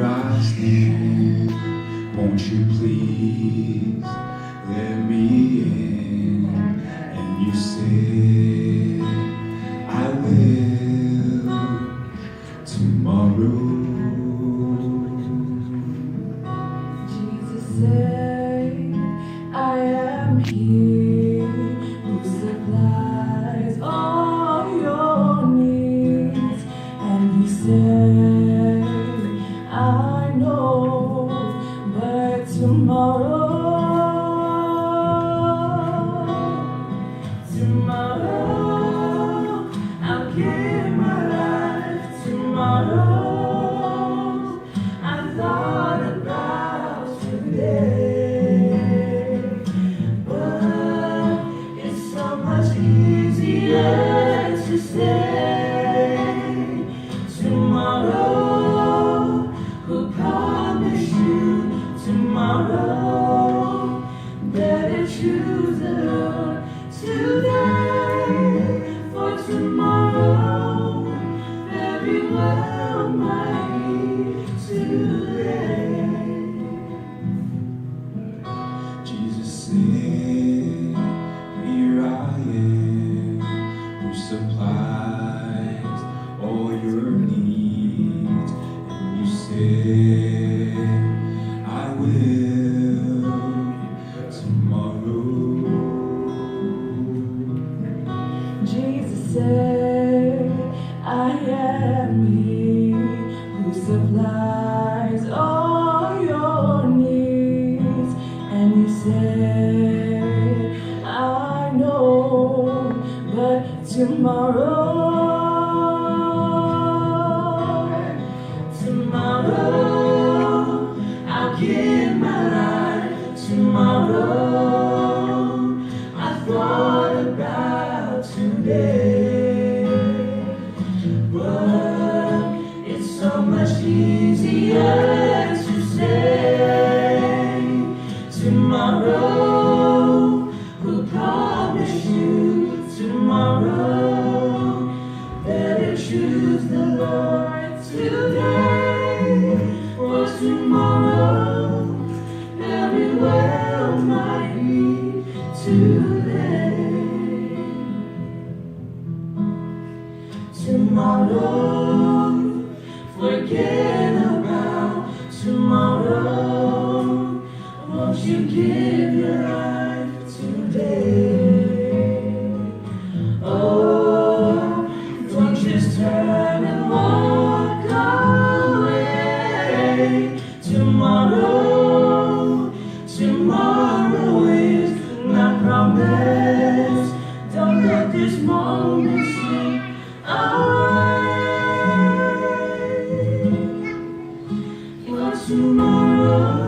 I stand, won't you please let me in? And you said, I will tomorrow. Jesus said, I am He who supplies all your needs. And He said, I know, but tomorrow, I'll give my life. Tomorrow, I thought about today, but it's so much easier to say tomorrow. Who promised you tomorrow? Better choose the Lord today, for tomorrow very well might be too late. Jesus said, here I am, who supplies all your needs. And you said, I will tomorrow. Jesus said, I am He who supplies all your needs. And He said, I know, but tomorrow, I'll give my life. Tomorrow, I thought about today, but it's so much easier to say tomorrow. Who promised you tomorrow? Better choose the Lord today, for tomorrow very well might be too late. Tomorrow, forget about tomorrow. Won't you give your life today? Oh, don't just turn and walk away. Tomorrow is not promised. Don't let this moment slip away. For tomorrow